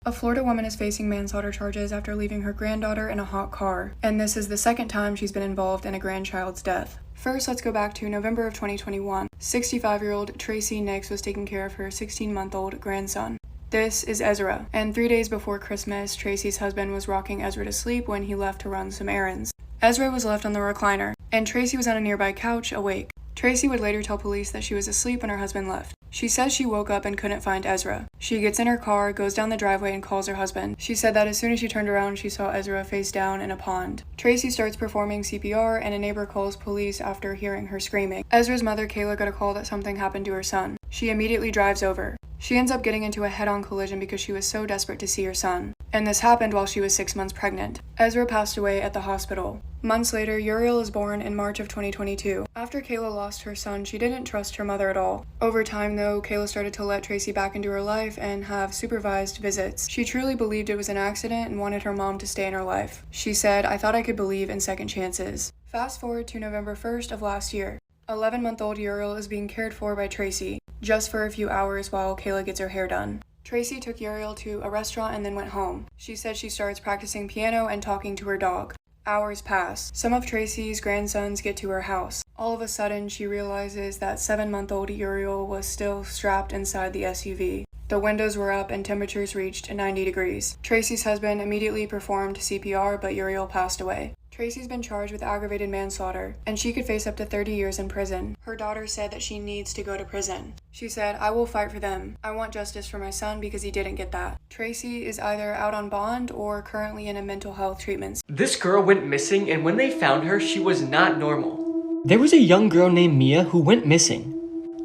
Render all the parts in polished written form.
A Florida woman is facing manslaughter charges after leaving her granddaughter in a hot car, and this is the second time she's been involved in a grandchild's death. First, let's go back to November of 2021. 65-year-old Tracy Nix was taking care of her 16-month-old grandson. This is Ezra, and 3 days before Christmas, Tracy's husband was rocking Ezra to sleep when he left to run some errands. Ezra was left on the recliner, and Tracy was on a nearby couch, awake. Tracy would later tell police that she was asleep when her husband left. She says she woke up and couldn't find Ezra. She gets in her car, goes down the driveway, and calls her husband. She said that as soon as she turned around, she saw Ezra face down in a pond. Tracy starts performing CPR, and a neighbor calls police after hearing her screaming. Ezra's mother, Kayla, got a call that something happened to her son. She immediately drives over. She ends up getting into a head-on collision because she was so desperate to see her son. And this happened while she was 6 months pregnant. Ezra passed away at the hospital. Months later, Uriel is born in March of 2022. After Kayla lost her son, she didn't trust her mother at all. Over time, though, Kayla started to let Tracy back into her life and have supervised visits. She truly believed it was an accident and wanted her mom to stay in her life. She said, "I thought I could believe in second chances." Fast forward to November 1st of last year. 11-month-old Uriel is being cared for by Tracy, just for a few hours while Kayla gets her hair done. Tracy took Uriel to a restaurant and then went home. She said she starts practicing piano and talking to her dog. Hours pass. Some of Tracy's grandsons get to her house. All of a sudden, she realizes that 7-month-old Uriel was still strapped inside the SUV. The windows were up and temperatures reached 90 degrees. Tracy's husband immediately performed CPR, but Uriel passed away. Tracy's been charged with aggravated manslaughter, and she could face up to 30 years in prison. Her daughter said that she needs to go to prison. She said, "I will fight for them. I want justice for my son because he didn't get that." Tracy is either out on bond or currently in a mental health treatment. This girl went missing, and when they found her, she was not normal. There was a young girl named Mia who went missing.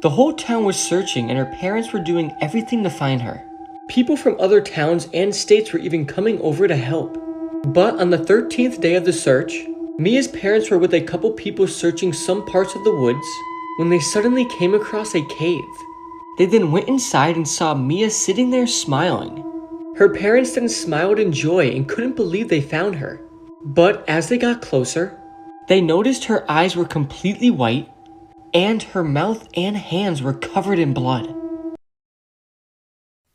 The whole town was searching, and her parents were doing everything to find her. People from other towns and states were even coming over to help. But on the 13th day of the search, Mia's parents were with a couple people searching some parts of the woods when they suddenly came across a cave. They then went inside and saw Mia sitting there smiling. Her parents then smiled in joy and couldn't believe they found her. But as they got closer, they noticed her eyes were completely white and her mouth and hands were covered in blood.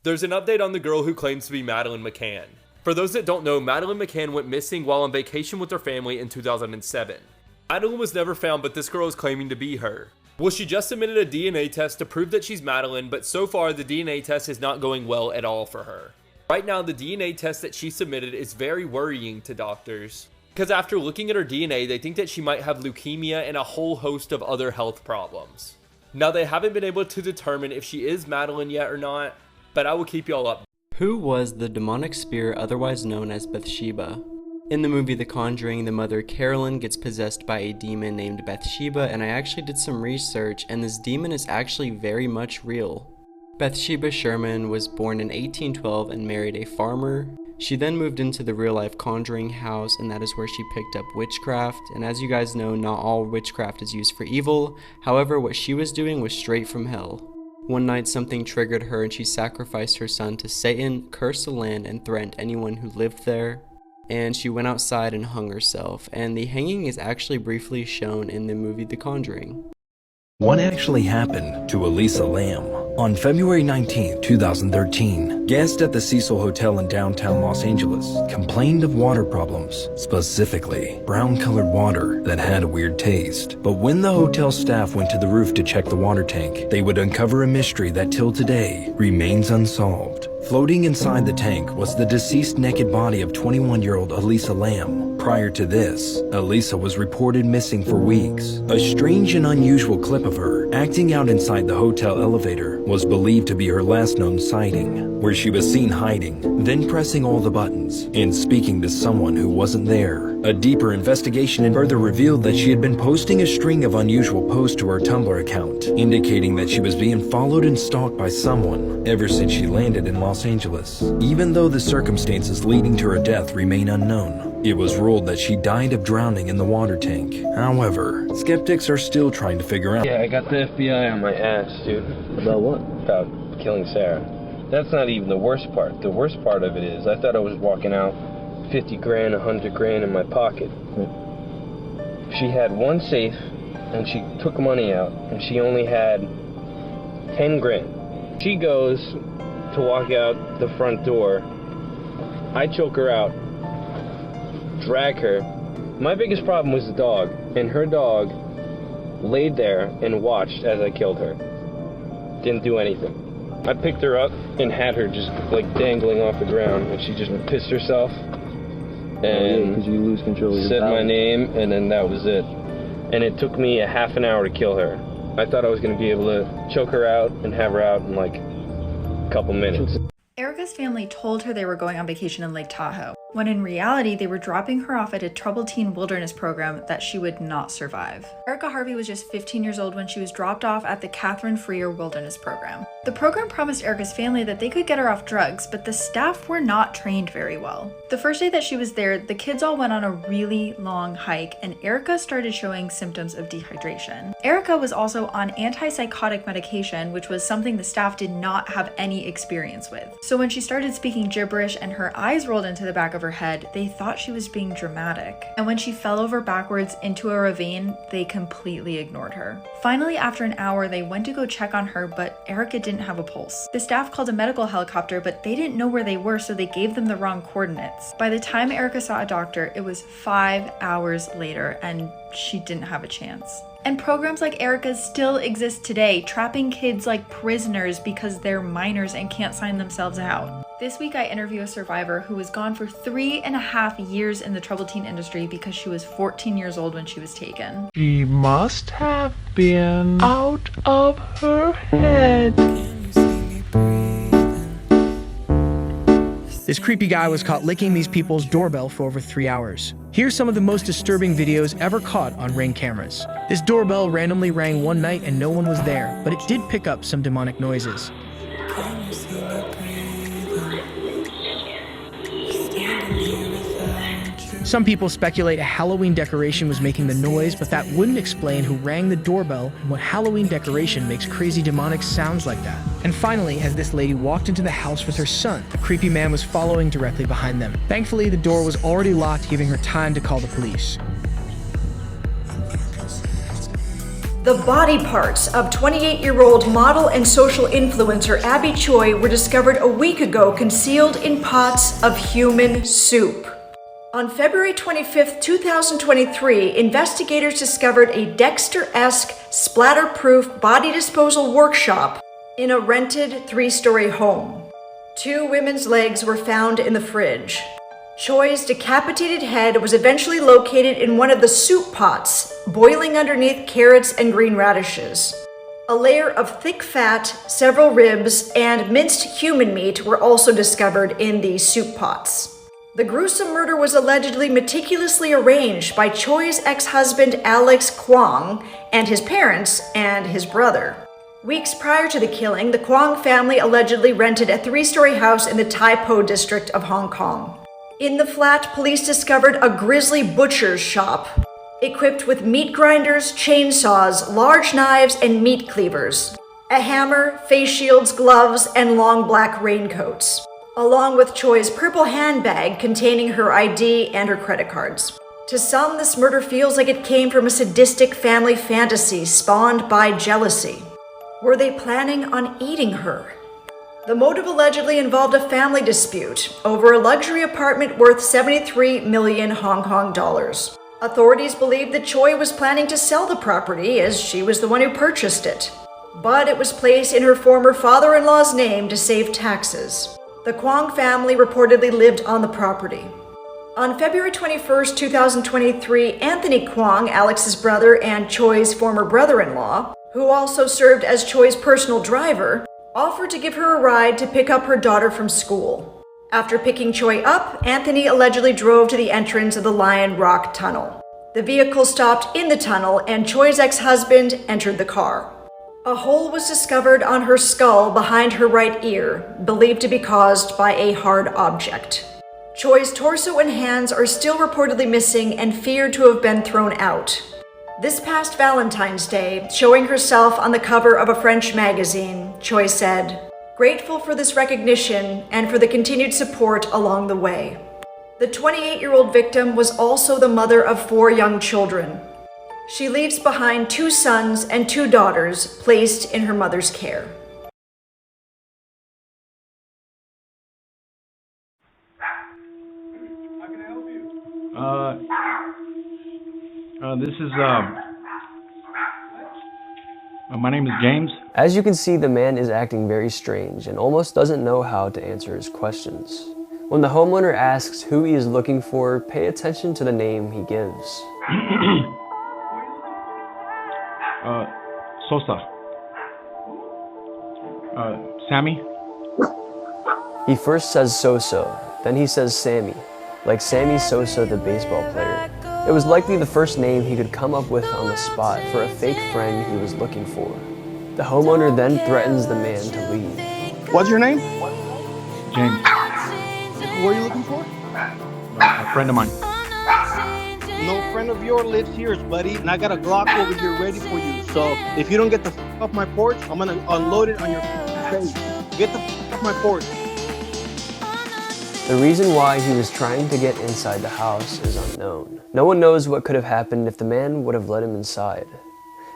There's an update on the girl who claims to be Madeline McCann. For those that don't know, Madeline McCann went missing while on vacation with her family in 2007. Madeline was never found, but this girl is claiming to be her. Well, she just submitted a DNA test to prove that she's Madeline, but so far the DNA test is not going well at all for her. Right now, the DNA test that she submitted is very worrying to doctors, because after looking at her DNA, they think that she might have leukemia and a whole host of other health problems. Now, they haven't been able to determine if she is Madeline yet or not, but I will keep y'all up. Who was the demonic spirit otherwise known as Bathsheba? In the movie The Conjuring, the mother Carolyn gets possessed by a demon named Bathsheba, and I actually did some research, and this demon is actually very much real. Bathsheba Sherman was born in 1812 and married a farmer. She then moved into the real-life Conjuring house, and that is where she picked up witchcraft, and as you guys know, not all witchcraft is used for evil. However, what she was doing was straight from hell. One night something triggered her and she sacrificed her son to Satan, cursed the land, and threatened anyone who lived there. And she went outside and hung herself, and the hanging is actually briefly shown in the movie The Conjuring. What actually happened to Elisa Lam? On February 19, 2013, guests at the Cecil Hotel in downtown Los Angeles complained of water problems, specifically brown-colored water that had a weird taste. But when the hotel staff went to the roof to check the water tank, they would uncover a mystery that till today remains unsolved. Floating inside the tank was the deceased naked body of 21-year-old Elisa Lam. Prior to this, Elisa was reported missing for weeks. A strange and unusual clip of her acting out inside the hotel elevator was believed to be her last known sighting, where she was seen hiding, then pressing all the buttons and speaking to someone who wasn't there. A deeper investigation further revealed that she had been posting a string of unusual posts to her Tumblr account, indicating that she was being followed and stalked by someone ever since she landed in Los Angeles. Even though the circumstances leading to her death remain unknown, it was ruled that she died of drowning in the water tank. However, skeptics are still trying to figure out. Yeah, I got the FBI on my ass, dude. About what? About killing Sarah. That's not even the worst part. The worst part of it is, I thought I was walking out 50 grand, 100 grand in my pocket. She had one safe, and she took money out, and she only had 10 grand. She goes to walk out the front door, I choke her out, drag her. My biggest problem was the dog, and her dog laid there and watched as I killed her. Didn't do anything. I picked her up and had her just like dangling off the ground, and she just pissed herself and because you lose control of your said my balance. name, and then that was it. And it took me a half an hour to kill her. I thought I was going to be able to choke her out and have her out in like a couple minutes. Erica's family told her they were going on vacation in Lake Tahoe, when in reality they were dropping her off at a troubled teen wilderness program that she would not survive. Erica Harvey was just 15 years old when she was dropped off at the Catherine Freer Wilderness Program. The program promised Erica's family that they could get her off drugs, but the staff were not trained very well. The first day that she was there, the kids all went on a really long hike, and Erica started showing symptoms of dehydration. Erica was also on antipsychotic medication, which was something the staff did not have any experience with. So when she started speaking gibberish and her eyes rolled into the back of her head, they thought she was being dramatic. And when she fell over backwards into a ravine, they completely ignored her. Finally, after an hour, they went to go check on her, but Erica didn't have a pulse. The staff called a medical helicopter, but they didn't know where they were, so they gave them the wrong coordinates. By the time Erica saw a doctor, it was 5 hours later, and she didn't have a chance. And programs like Erica's still exist today, trapping kids like prisoners because they're minors and can't sign themselves out. This week I interview a survivor who was gone for 3.5 years in the troubled teen industry because she was 14 years old when she was taken. She must have been out of her head. This creepy guy was caught licking these people's doorbell for over 3 hours. Here's some of the most disturbing videos ever caught on Ring cameras. This doorbell randomly rang one night and no one was there, but it did pick up some demonic noises. Some people speculate a Halloween decoration was making the noise, but that wouldn't explain who rang the doorbell and what Halloween decoration makes crazy demonic sounds like that. And finally, as this lady walked into the house with her son, a creepy man was following directly behind them. Thankfully, the door was already locked, giving her time to call the police. The body parts of 28-year-old model and social influencer Abby Choi were discovered a week ago concealed in pots of human soup. On February 25, 2023, investigators discovered a Dexter-esque, splatter-proof body disposal workshop in a rented 3-story home. 2 women's legs were found in the fridge. Choi's decapitated head was eventually located in one of the soup pots, boiling underneath carrots and green radishes. A layer of thick fat, several ribs, and minced human meat were also discovered in these soup pots. The gruesome murder was allegedly meticulously arranged by Choi's ex-husband Alex Kwong and his parents and his brother. Weeks prior to the killing, the Kwong family allegedly rented a 3-story house in the Tai Po district of Hong Kong. In the flat, police discovered a grisly butcher's shop, equipped with meat grinders, chainsaws, large knives, and meat cleavers, a hammer, face shields, gloves, and long black raincoats, along with Choi's purple handbag containing her ID and her credit cards. To some, this murder feels like it came from a sadistic family fantasy spawned by jealousy. Were they planning on eating her? The motive allegedly involved a family dispute over a luxury apartment worth 73 million Hong Kong dollars. Authorities believe that Choi was planning to sell the property as she was the one who purchased it, but it was placed in her former father-in-law's name to save taxes. The Kwong family reportedly lived on the property. On February 21, 2023, Anthony Kwong, Alex's brother and Choi's former brother-in-law, who also served as Choi's personal driver, offered to give her a ride to pick up her daughter from school. After picking Choi up, Anthony allegedly drove to the entrance of the Lion Rock Tunnel. The vehicle stopped in the tunnel and Choi's ex-husband entered the car. A hole was discovered on her skull behind her right ear, believed to be caused by a hard object. Choi's torso and hands are still reportedly missing and feared to have been thrown out. This past Valentine's Day, showing herself on the cover of a French magazine, Choi said, "Grateful for this recognition and for the continued support along the way." The 28-year-old victim was also the mother of 4 young children. She leaves behind 2 sons and 2 daughters placed in her mother's care. This is, my name is James. As you can see, the man is acting very strange and almost doesn't know how to answer his questions. When the homeowner asks who he is looking for, pay attention to the name he gives. Sosa. Sammy? He first says Sosa, then he says Sammy, like Sammy Sosa, the baseball player. It was likely the first name he could come up with on the spot for a fake friend he was looking for. The homeowner then threatens the man to leave. What's your name? James. Who are you looking for? A friend of mine. No friend of yours lives here, buddy, and I got a Glock over here ready for you. So if you don't get the f off my porch, I'm gonna unload it on your face. Get the f off my porch. The reason why he was trying to get inside the house is unknown. No one knows what could have happened if the man would have let him inside.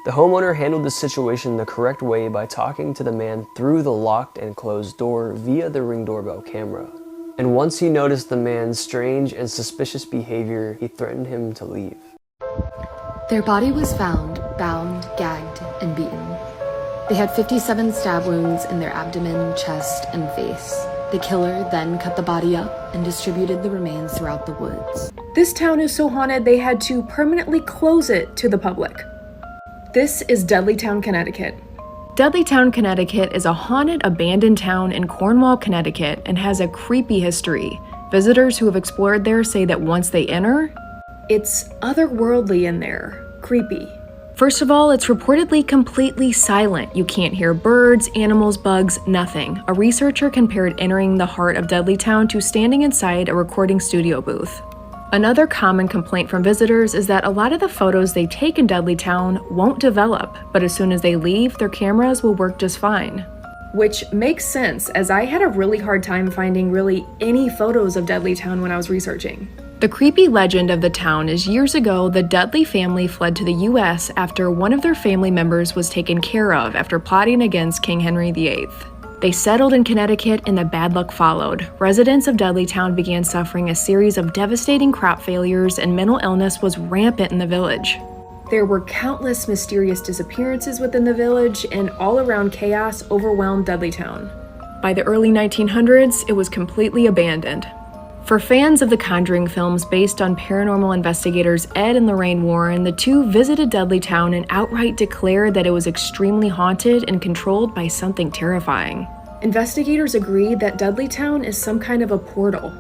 The homeowner handled the situation the correct way by talking to the man through the locked and closed door via the Ring doorbell camera. And once he noticed the man's strange and suspicious behavior, he threatened him to leave. Their body was found, bound, gagged, and beaten. They had 57 stab wounds in their abdomen, chest, and face. The killer then cut the body up and distributed the remains throughout the woods. This town is so haunted they had to permanently close it to the public. This is Dudleytown, Connecticut. Dudleytown, Connecticut is a haunted, abandoned town in Cornwall, Connecticut, and has a creepy history. Visitors who have explored there say that once they enter, it's otherworldly in there. Creepy. First of all, it's reportedly completely silent. You can't hear birds, animals, bugs, nothing. A researcher compared entering the heart of Dudleytown to standing inside a recording studio booth. Another common complaint from visitors is that a lot of the photos they take in Dudleytown won't develop, but as soon as they leave, their cameras will work just fine. Which makes sense, as I had a really hard time finding really any photos of Dudleytown when I was researching. The creepy legend of the town is years ago, the Dudley family fled to the US after one of their family members was taken care of after plotting against King Henry VIII. They settled in Connecticut and the bad luck followed. Residents of Dudleytown began suffering a series of devastating crop failures and mental illness was rampant in the village. There were countless mysterious disappearances within the village and all-around chaos overwhelmed Dudleytown. By the early 1900s, it was completely abandoned. For fans of the Conjuring films based on paranormal investigators Ed and Lorraine Warren, the two visited Dudleytown and outright declared that it was extremely haunted and controlled by something terrifying. Investigators agreed that Dudleytown is some kind of a portal.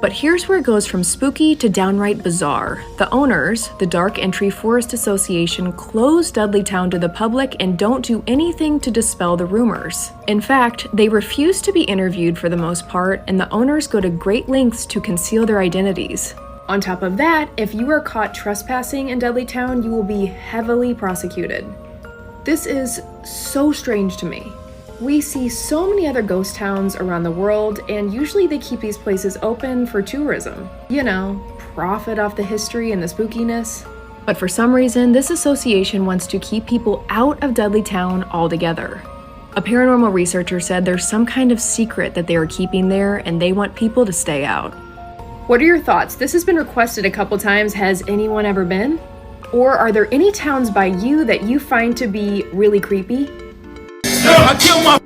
But here's where it goes from spooky to downright bizarre. The owners, the Dark Entry Forest Association, closed Dudleytown to the public and don't do anything to dispel the rumors. In fact, they refuse to be interviewed for the most part, and the owners go to great lengths to conceal their identities. On top of that, if you are caught trespassing in Dudleytown, you will be heavily prosecuted. This is so strange to me. We see so many other ghost towns around the world, and usually they keep these places open for tourism. You know, profit off the history and the spookiness. But for some reason, this association wants to keep people out of Dudleytown altogether. A paranormal researcher said there's some kind of secret that they are keeping there, and they want people to stay out. What are your thoughts? This has been requested a couple times. Has anyone ever been? Or are there any towns by you that you find to be really creepy? I killed my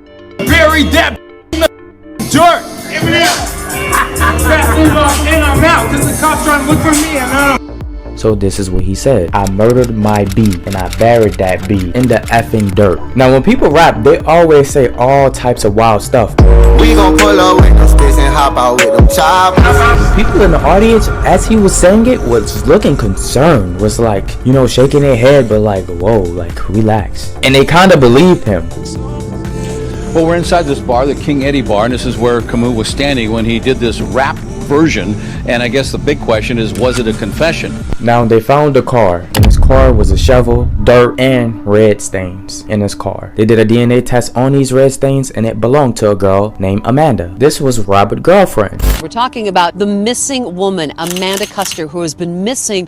buried that in the dirt. Give me that. And I'm out because the cops trying to look for me and So this is what he said. I murdered my bee and I buried that bee in the effing dirt. Now when people rap, they always say all types of wild stuff. we gon' pull up with them sticks and hop out with them choppers. People in the audience, as he was saying it, was looking concerned, was like, you know, shaking their head, but like, whoa, like, relax. And they kind of believed him. Well, we're inside this bar, the King Eddie bar, and this is where Camus was standing when he did this rap version. And I guess the big question is, was it a confession? Now they found a car. In his car was a shovel, dirt, and red stains in his car. They did a DNA test on these red stains, and it belonged to a girl named Amanda. This was Robert's girlfriend. We're talking about the missing woman, Amanda Custer, who has been missing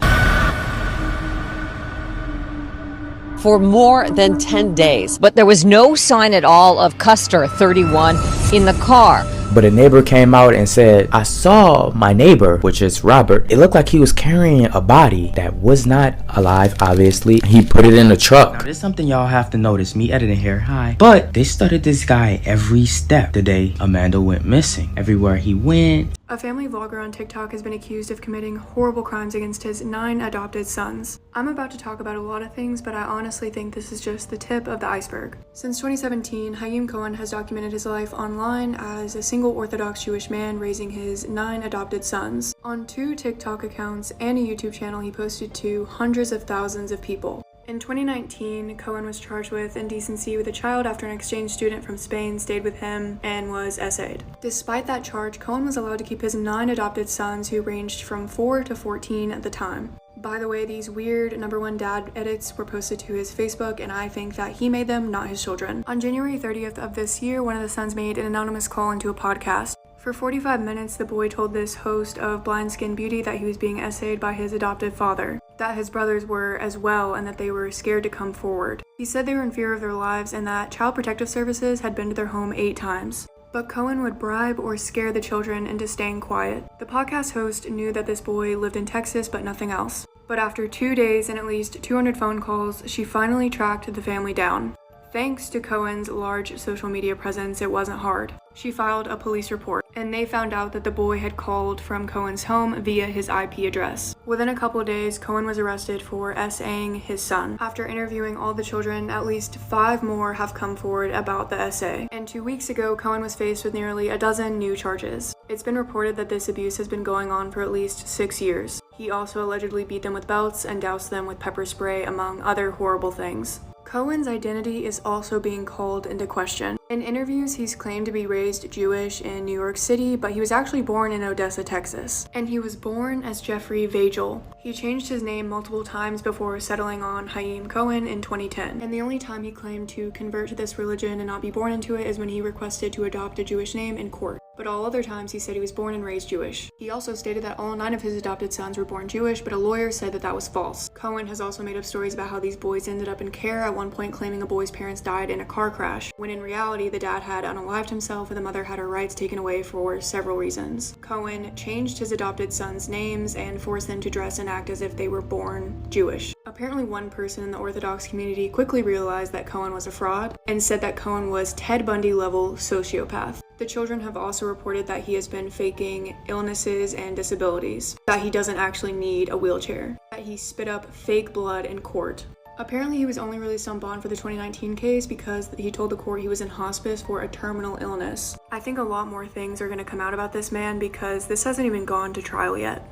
for more than 10 days. But there was no sign at all of Custer, 31, in the car. But a neighbor came out and said, I saw my neighbor, which is Robert. It looked like he was carrying a body that was not alive, obviously. He put it in the truck. Now, there's something y'all have to notice. Me editing here, hi. But they studied this guy every step the day Amanda went missing. Everywhere he went. A family vlogger on TikTok has been accused of committing horrible crimes against his 9 adopted sons. I'm about to talk about a lot of things, but I honestly think this is just the tip of the iceberg. Since 2017, Haim Cohen has documented his life online as a single Orthodox Jewish man raising his 9 adopted sons. On 2 TikTok accounts and a YouTube channel, he posted to hundreds of thousands of people. In 2019, Cohen was charged with indecency with a child after an exchange student from Spain stayed with him and was essayed. Despite that charge, Cohen was allowed to keep his 9 adopted sons, who ranged from 4 to 14 at the time. By the way, these weird #1 dad edits were posted to his Facebook, and I think that he made them, not his children. On January 30th of this year, one of the sons made an anonymous call into a podcast. For 45 minutes, the boy told this host of Blind Skin Beauty that he was being essayed by his adoptive father, that his brothers were as well, and that they were scared to come forward. He said they were in fear of their lives and that Child Protective Services had been to their home 8 times. But Cohen would bribe or scare the children into staying quiet. The podcast host knew that this boy lived in Texas, but nothing else. But after 2 days and at least 200 phone calls, she finally tracked the family down. Thanks to Cohen's large social media presence, it wasn't hard. She filed a police report, and they found out that the boy had called from Cohen's home via his IP address. Within a couple of days, Cohen was arrested for essaying his son. After interviewing all the children, at least 5 more have come forward about the essay. And 2 weeks ago, Cohen was faced with nearly a dozen new charges. It's been reported that this abuse has been going on for at least 6 years. He also allegedly beat them with belts and doused them with pepper spray, among other horrible things. Cohen's identity is also being called into question. In interviews, he's claimed to be raised Jewish in New York City, but he was actually born in Odessa, Texas. And he was born as Jeffrey Vagel. He changed his name multiple times before settling on Haim Cohen in 2010. And the only time he claimed to convert to this religion and not be born into it is when he requested to adopt a Jewish name in court. But all other times he said he was born and raised Jewish. He also stated that all 9 of his adopted sons were born Jewish, but a lawyer said that that was false. Cohen has also made up stories about how these boys ended up in care, at one point claiming a boy's parents died in a car crash, when in reality the dad had unalived himself and the mother had her rights taken away for several reasons. Cohen changed his adopted sons' names and forced them to dress and act as if they were born Jewish. Apparently one person in the Orthodox community quickly realized that Cohen was a fraud and said that Cohen was Ted Bundy level sociopath. The children have also reported that he has been faking illnesses and disabilities, that he doesn't actually need a wheelchair, that he spit up fake blood in court. Apparently he was only released on bond for the 2019 case because he told the court he was in hospice for a terminal illness. I think a lot more things are going to come out about this man because this hasn't even gone to trial yet.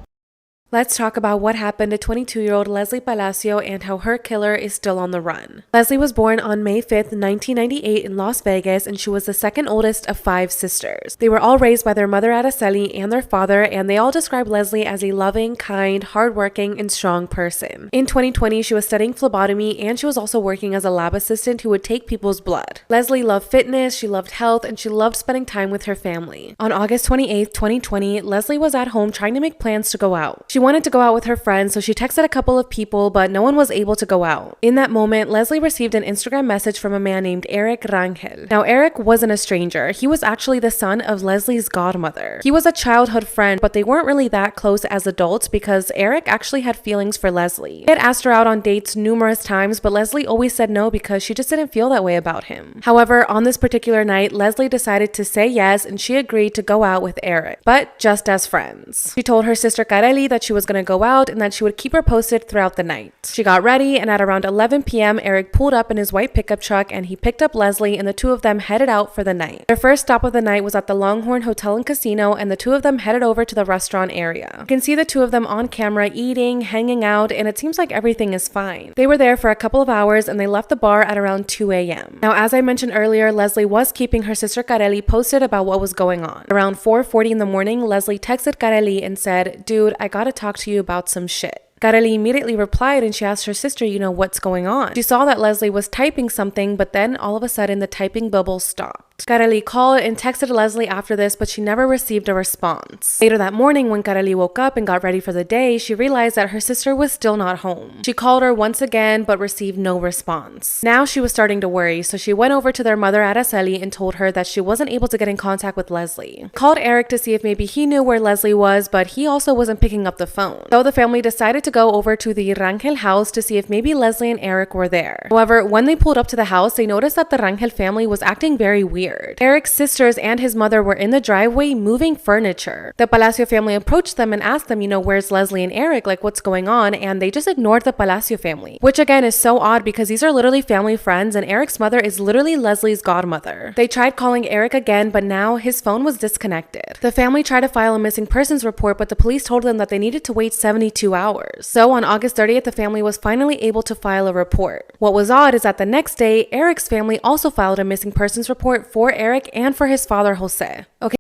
Let's talk about what happened to 22-year-old Leslie Palacio and how her killer is still on the run. Leslie was born on May 5th, 1998 in Las Vegas, and she was the second oldest of 5 sisters. They were all raised by their mother Araceli and their father, and they all described Leslie as a loving, kind, hardworking, and strong person. In 2020, she was studying phlebotomy, and she was also working as a lab assistant who would take people's blood. Leslie loved fitness, she loved health, and she loved spending time with her family. On August 28th, 2020, Leslie was at home trying to make plans to go out. She wanted to go out with her friends, so she texted a couple of people, but no one was able to go out. In that moment, Leslie received an Instagram message from a man named Eric Rangel. Now, Eric wasn't a stranger. He was actually the son of Leslie's godmother. He was a childhood friend, but they weren't really that close as adults because Eric actually had feelings for Leslie. He had asked her out on dates numerous times, but Leslie always said no because she just didn't feel that way about him. However, on this particular night, Leslie decided to say yes, and she agreed to go out with Eric, but just as friends. She told her sister Kareli that she was going to go out and that she would keep her posted throughout the night. She got ready, and at around 11 p.m., Eric pulled up in his white pickup truck and he picked up Leslie, and the two of them headed out for the night. Their first stop of the night was at the Longhorn Hotel and Casino, and the two of them headed over to the restaurant area. You can see the two of them on camera eating, hanging out, and it seems like everything is fine. They were there for a couple of hours and they left the bar at around 2 a.m. Now, as I mentioned earlier, Leslie was keeping her sister Kareli posted about what was going on. Around 4:40 in the morning, Leslie texted Kareli and said, "Dude, I gotta talk to you about some shit." Kareli immediately replied and she asked her sister, what's going on? She saw that Leslie was typing something, but then all of a sudden the typing bubble stopped. Kareli called and texted Leslie after this, but she never received a response. Later that morning, when Kareli woke up and got ready for the day, she realized that her sister was still not home. She called her once again, but received no response. Now she was starting to worry, so she went over to their mother Araceli and told her that she wasn't able to get in contact with Leslie. Called Eric to see if maybe he knew where Leslie was, but he also wasn't picking up the phone. So the family decided to go over to the Rangel house to see if maybe Leslie and Eric were there. However, when they pulled up to the house, they noticed that the Rangel family was acting very weird. Eric's sisters and his mother were in the driveway moving furniture. The Palacio family approached them and asked them, where's Leslie and Eric? Like, what's going on? And they just ignored the Palacio family, which again is so odd because these are literally family friends and Eric's mother is literally Leslie's godmother. They tried calling Eric again, but now his phone was disconnected. The family tried to file a missing persons report, but the police told them that they needed to wait 72 hours. So on August 30th, the family was finally able to file a report. What was odd is that the next day, Eric's family also filed a missing persons report for Eric and for his father, Jose. Okay.